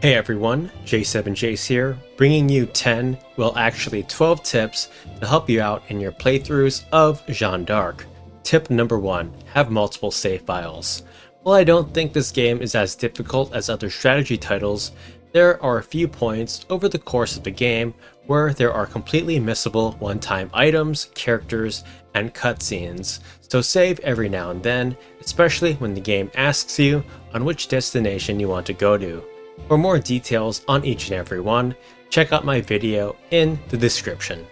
Hey everyone, J7Jace here, bringing you 10, well actually 12 tips to help you out in your playthroughs of Jeanne d'Arc. Tip number 1, have multiple save files. While I don't think this game is as difficult as other strategy titles, there are a few points over the course of the game where there are completely missable one-time items, characters, and cutscenes, so save every now and then, especially when the game asks you on which destination you want to go to. For more details on each and every one, check out my video in the description.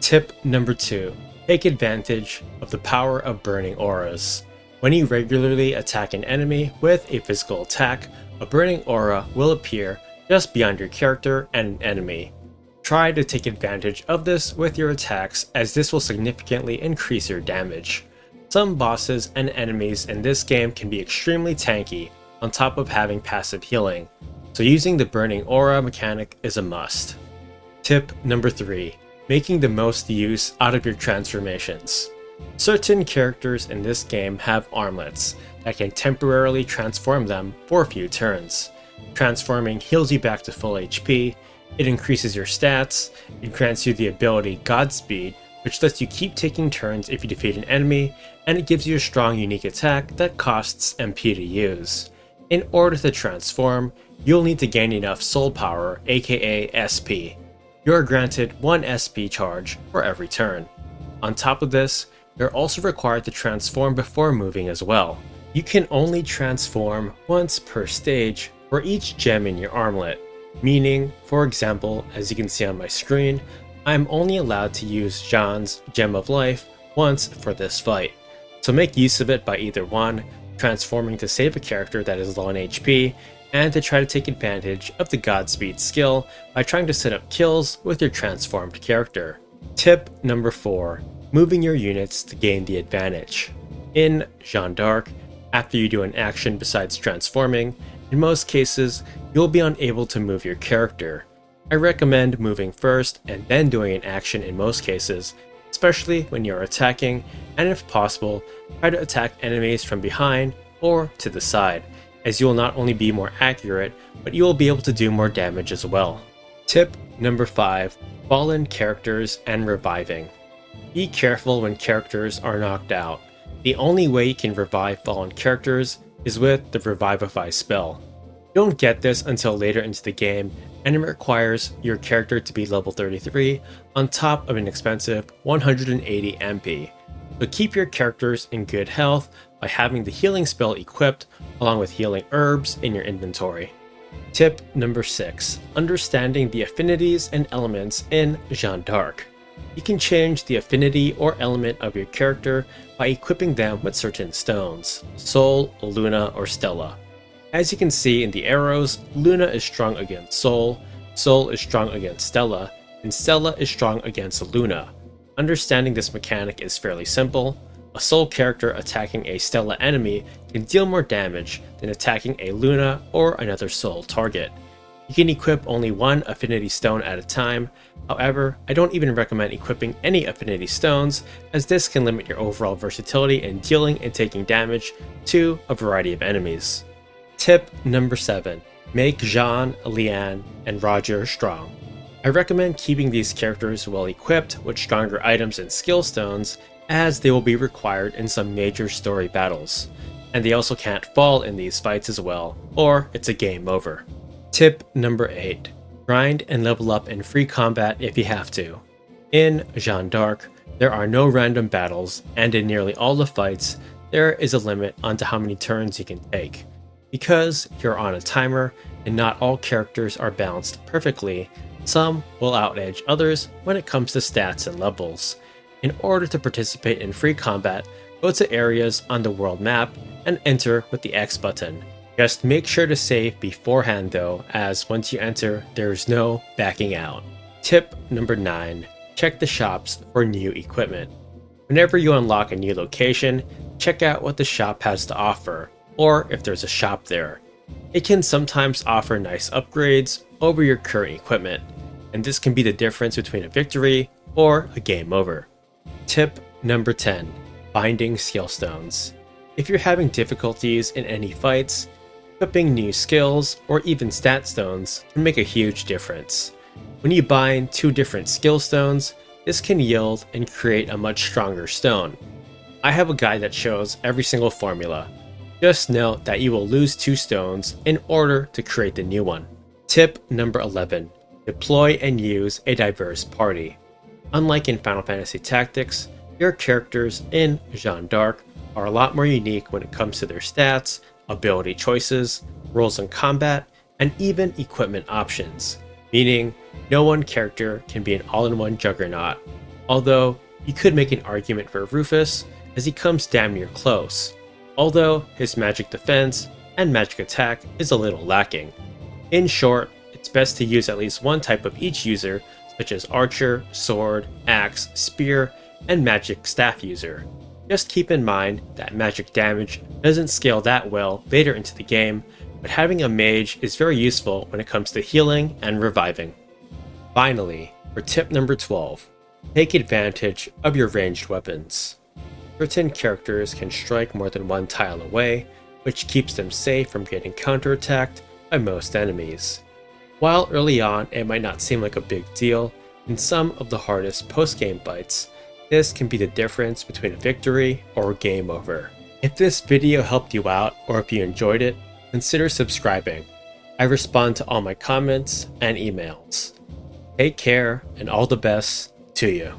Tip number 2. Take advantage of the power of burning auras. When you regularly attack an enemy with a physical attack, a burning aura will appear just beyond your character and an enemy. Try to take advantage of this with your attacks, as this will significantly increase your damage. Some bosses and enemies in this game can be extremely tanky, on top of having passive healing, so using the burning aura mechanic is a must. Tip number 3. Making the most use out of your transformations. Certain characters in this game have armlets that can temporarily transform them for a few turns. Transforming heals you back to full HP, it increases your stats, it grants you the ability Godspeed, which lets you keep taking turns if you defeat an enemy, and it gives you a strong unique attack that costs MP to use. In order to transform, you'll need to gain enough soul power, aka SP. You are granted 1 SP charge for every turn. On top of this, you're also required to transform before moving as well. You can only transform once per stage for each gem in your armlet, meaning, for example, as you can see on my screen, I'm only allowed to use Jeanne's Gem of Life once for this fight. So make use of it by either 1, transforming to save a character that is low on HP, and to try to take advantage of the Godspeed skill by trying to set up kills with your transformed character. Tip number 4. Moving your units to gain the advantage. In Jeanne d'Arc, after you do an action besides transforming, in most cases, you'll be unable to move your character. I recommend moving first and then doing an action in most cases, especially when you're attacking, and if possible, try to attack enemies from behind or to the side, as you will not only be more accurate, but you will be able to do more damage as well. Tip number 5. Fallen characters and reviving. Be careful when characters are knocked out. The only way you can revive fallen characters is with the Revivify spell. You don't get this until later into the game, and it requires your character to be level 33 on top of an expensive 180 MP. So keep your characters in good health by having the healing spell equipped along with healing herbs in your inventory. Tip number 6. Understanding the affinities and elements in Jeanne d'Arc. You can change the affinity or element of your character by equipping them with certain stones, Soul, Luna, or Stella. As you can see in the arrows, Luna is strong against Soul, Soul is strong against Stella, and Stella is strong against Luna. Understanding this mechanic is fairly simple. A Soul character attacking a Stella enemy can deal more damage than attacking a Luna or another Soul target. You can equip only 1 affinity stone at a time. However, I don't even recommend equipping any affinity stones, as this can limit your overall versatility in dealing and taking damage to a variety of enemies. Tip number 7. Make Jeanne, Leanne, and Roger strong. I recommend keeping these characters well equipped with stronger items and skill stones, as they will be required in some major story battles. And they also can't fall in these fights as well, or it's a game over. Tip number 8. Grind and level up in free combat if you have to. In Jeanne d'Arc, there are no random battles, and in nearly all the fights, there is a limit onto how many turns you can take. Because you're on a timer, and not all characters are balanced perfectly, some will outedge others when it comes to stats and levels. In order to participate in free combat, go to areas on the world map and enter with the X button. Just make sure to save beforehand though, as once you enter, there is no backing out. Tip number 9. Check the shops for new equipment. Whenever you unlock a new location, check out what the shop has to offer, or if there's a shop there. It can sometimes offer nice upgrades over your current equipment, and this can be the difference between a victory or a game over. Tip number 10. Binding skill stones. If you're having difficulties in any fights, Equipping new skills or even stat stones can make a huge difference. When you bind two different skill stones, this can yield and create a much stronger stone. I have a guide that shows every single formula. Just note that you will lose two stones in order to create the new one. Tip number 11. Deploy and use a diverse party. Unlike in Final Fantasy Tactics, your characters in Jeanne d'Arc are a lot more unique when it comes to their stats, ability choices, roles in combat, and even equipment options, meaning no one character can be an all-in-one juggernaut, although you could make an argument for Rufus as he comes damn near close, although his magic defense and magic attack is a little lacking. In short, it's best to use at least one type of each user, such as archer, sword, axe, spear, and magic staff user. Just keep in mind that magic damage doesn't scale that well later into the game, but having a mage is very useful when it comes to healing and reviving. Finally, for tip number 12, take advantage of your ranged weapons. Certain characters can strike more than one tile away, which keeps them safe from getting counterattacked by most enemies. While early on it might not seem like a big deal, in some of the hardest post-game fights, this can be the difference between a victory or game over. If this video helped you out or if you enjoyed it, consider subscribing. I respond to all my comments and emails. Take care and all the best to you.